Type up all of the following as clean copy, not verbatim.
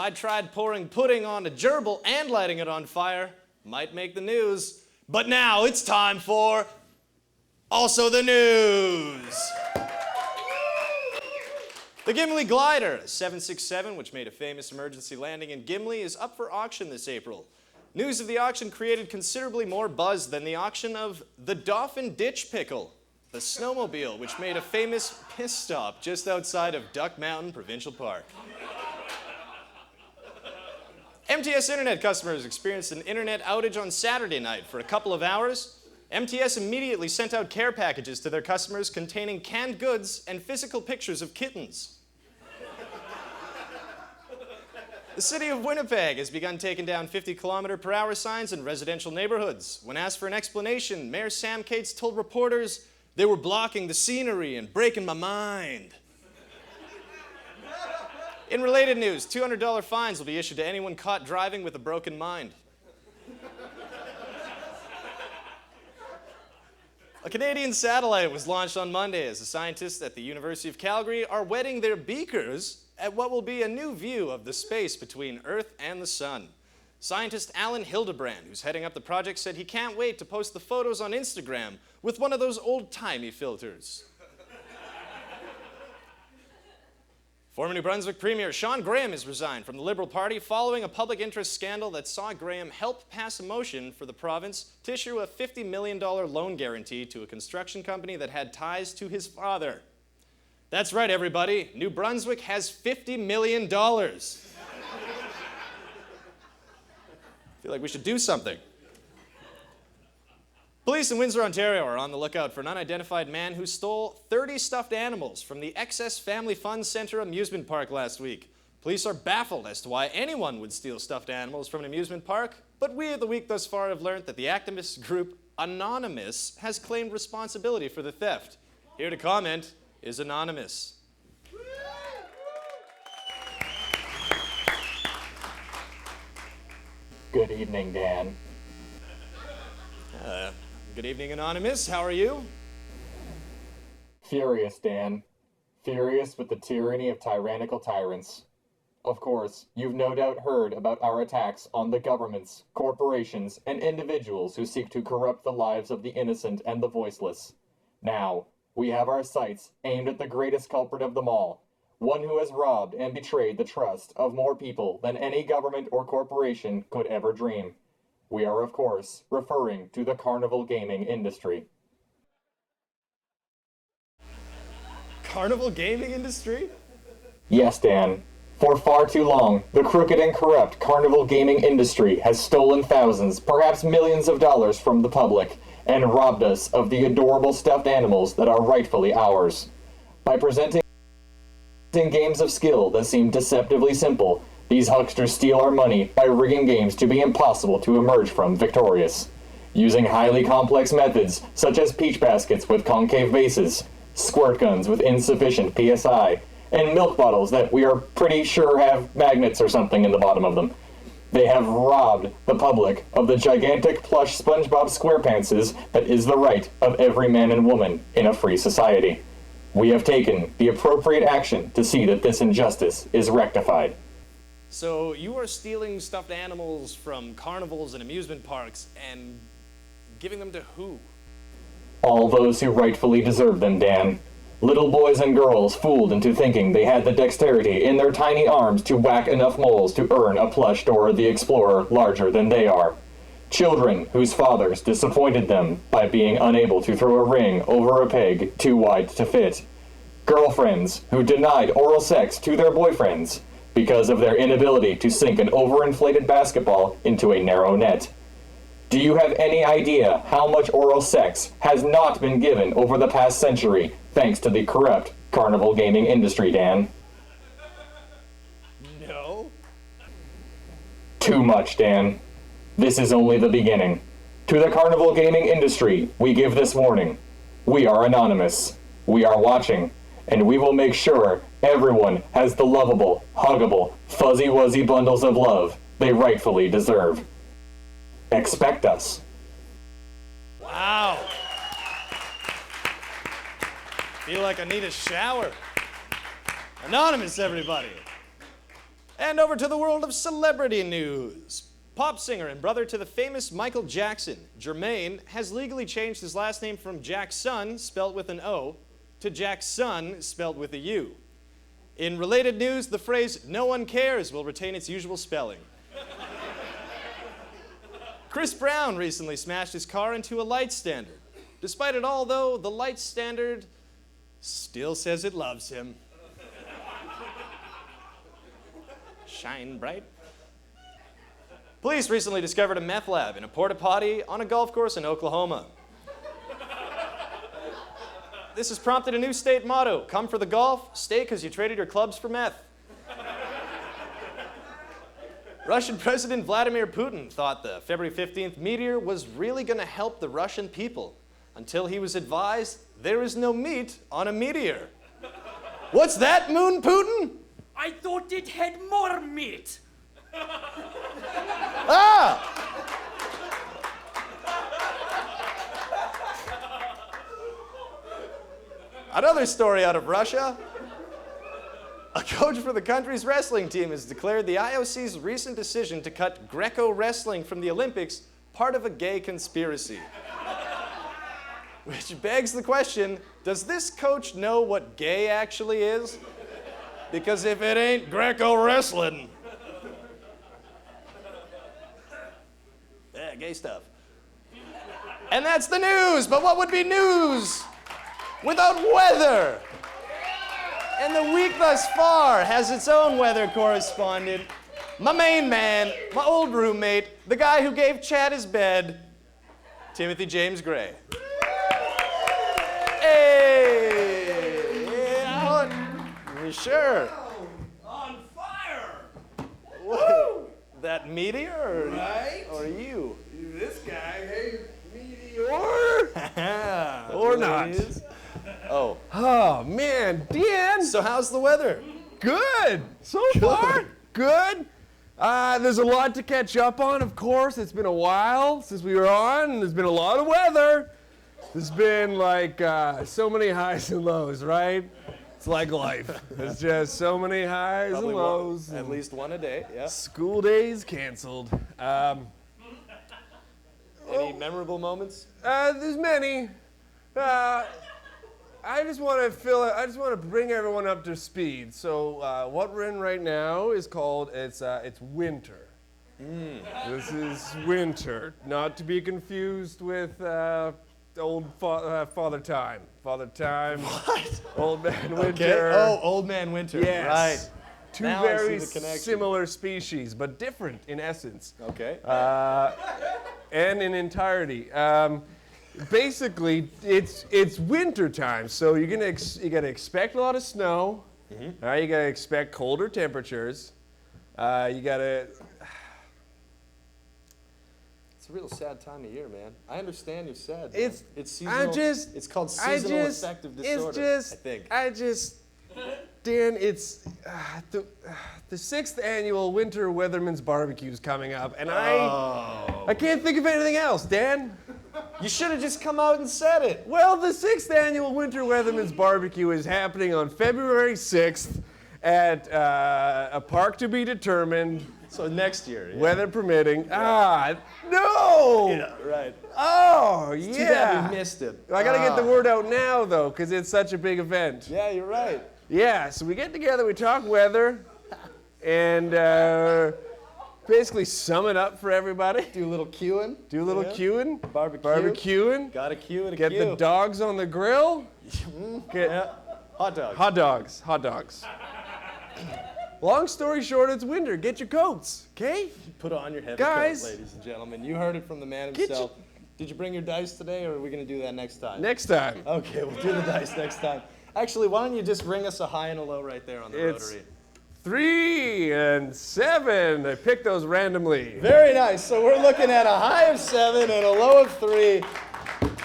I tried pouring pudding on a gerbil and lighting it on fire. Might make the news. But now it's time for Also the News. The Gimli Glider, a 767, which made a famous emergency landing in Gimli, is up for auction this April. News of the auction created considerably more buzz than the auction of the Dauphin Ditch Pickle, the snowmobile which made a famous piss stop just outside of Duck Mountain Provincial Park. MTS Internet customers experienced an internet outage on Saturday night for a couple of hours. MTS immediately sent out care packages to their customers containing canned goods and physical pictures of kittens. The city of Winnipeg has begun taking down 50-kilometer-per-hour signs in residential neighborhoods. When asked for an explanation, Mayor Sam Cates told reporters they were blocking the scenery and breaking my mind. In related news, $200 fines will be issued to anyone caught driving with a broken mind. A Canadian satellite was launched on Monday as the scientists at the University of Calgary are wetting their beakers at what will be a new view of the space between Earth and the Sun. Scientist Alan Hildebrand, who's heading up the project, said he can't wait to post the photos on Instagram with one of those old-timey filters. Former New Brunswick Premier Shawn has resigned from the Liberal Party following a public interest scandal that saw Graham help pass a motion for the province to issue a $50 million loan guarantee to a construction company that had ties to his father. That's right, everybody. New Brunswick has $50 million. I feel like we should do something. Police in Windsor, Ontario are on the lookout for an unidentified man who stole 30 stuffed animals from the Excess Family Fun Center amusement park last week. Police are baffled as to why anyone would steal stuffed animals from an amusement park, but we of the week thus far have learned that the activist group Anonymous has claimed responsibility for the theft. Here to comment is Anonymous. Good evening, Dan. Good evening, Anonymous. How are you? Furious, Dan. Furious with the tyranny of tyrannical tyrants. Of course, you've no doubt heard about our attacks on the governments, corporations, and individuals who seek to corrupt the lives of the innocent and the voiceless. Now, we have our sights aimed at the greatest culprit of them all, one who has robbed and betrayed the trust of more people than any government or corporation could ever dream. We are, of course, referring to the Carnival gaming industry. Carnival gaming industry? Yes, Dan. For far too long, the crooked and corrupt Carnival gaming industry has stolen thousands, perhaps millions of dollars from the public and robbed us of the adorable stuffed animals that are rightfully ours. By presenting games of skill that seem deceptively simple, these hucksters steal our money by rigging games to be impossible to emerge from victorious. Using highly complex methods, such as peach baskets with concave bases, squirt guns with insufficient PSI, and milk bottles that we are pretty sure have magnets or something in the bottom of them. They have robbed the public of the gigantic plush SpongeBob SquarePantses that is the right of every man and woman in a free society. We have taken the appropriate action to see that this injustice is rectified. So you are stealing stuffed animals from carnivals and amusement parks and giving them to who? All those who rightfully deserve them, Dan. Little boys and girls fooled into thinking they had the dexterity in their tiny arms to whack enough moles to earn a plush Dora the Explorer larger than they are. Children whose fathers disappointed them by being unable to throw a ring over a peg too wide to fit. Girlfriends who denied oral sex to their boyfriends because of their inability to sink an overinflated basketball into a narrow net. Do you have any idea how much oral sex has not been given over the past century thanks to the corrupt Carnival gaming industry, Dan? No. Too much, Dan. This is only the beginning. To the Carnival gaming industry, we give this warning. We are anonymous. We are watching, and we will make sure everyone has the lovable, huggable, fuzzy-wuzzy bundles of love they rightfully deserve. Expect us. Wow. Feel like I need a shower. Anonymous, everybody. And over to the world of celebrity news. Pop singer and brother to the famous Michael Jackson, Jermaine, has legally changed his last name from Jackson, spelled with an O, to Jackson, spelled with a U. In related news, the phrase, "no one cares," will retain its usual spelling. Chris Brown recently smashed his car into a light standard. Despite it all, though, the light standard still says it loves him. Shine bright. Police recently discovered a meth lab in a porta-potty on a golf course in Oklahoma. This has prompted a new state motto: come for the golf, stay because you traded your clubs for meth. Russian President Vladimir Putin thought the February 15th meteor was really going to help the Russian people until he was advised there is no meat on a meteor. What's that, Moon Putin? I thought it had more meat. Ah! Another story out of Russia. A coach for the country's wrestling team has declared the IOC's recent decision to cut Greco wrestling from the Olympics part of a gay conspiracy. Which begs the question, does this coach know what gay actually is? Because if it ain't Greco wrestling. Yeah, gay stuff. And that's the news, but what would be news without weather? And the week thus far has its own weather correspondent, my main man, my old roommate, the guy who gave Chad his bed, Timothy James Gray. Hey! Yeah, sure. On fire! Woo! That meteor Right? or you? This guy, hey, Meteor? Or not. Oh. Oh, man, Dan. So how's the weather? Good. So far, good. There's a lot to catch up on, of course. It's been a while since we were on, and there's been a lot of weather. There's been like so many highs and lows, right? It's like life. There's just so many highs Probably and lows. at least one a day, yeah. School days canceled. Any memorable moments? There's many. I just want to bring everyone up to speed. So what we're in right now is called it's winter. This is winter, not to be confused with old Father Time. Father Time. What? Old Man Winter. Okay. Oh, Old Man Winter. Yes. Right. Two Now I very see the connection. similar species, but different in essence. Okay. And in entirety. Basically, it's winter time, so you gotta expect a lot of snow. You gotta expect colder temperatures. You gotta. It's a real sad time of year, man. I understand you're sad. Man. It's seasonal. It's called seasonal affective disorder. I think. Dan, it's the 6th annual Winter Weatherman's Barbecue is coming up, and I can't think of anything else, Dan. You should have just come out and said it. Well, the 6th annual Winter Weatherman's Barbecue is happening on February 6th at a park to be determined. So next year. Yeah. Weather permitting. No! Yeah, right. Oh, Too bad we missed it. I gotta get the word out now, though, because it's such a big event. Yeah, you're right. Yeah, so we get together, we talk weather, and basically sum it up for everybody. Do a little queuing. Queuing. Barbecuing. Got a queue and a Get queue. the dogs on the grill. Get Yeah. Hot dogs. hot dogs. Long story short, it's winter. Get your coats, okay? Put on your heavy Guys. coat, ladies and gentlemen. You heard it from the man Get himself. Did you bring your dice today, or are we going to do that next time? Next time. Okay, we'll do the dice next time. Actually, why don't you just ring us a high and a low right there on the It's rotary? 3 and 7. I picked those randomly. Very nice. So we're looking at a high of 7 and a low of 3.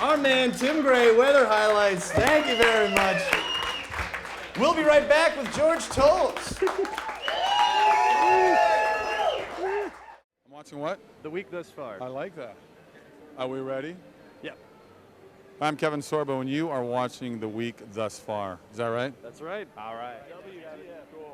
Our man, Tim Gray, weather highlights. Thank you very much. We'll be right back with George Tolles. I'm watching what? The week thus far. I like that. Are we ready? Yep. I'm Kevin Sorbo, and you are watching The Week Thus Far. Is that right? That's right. All right. Cool.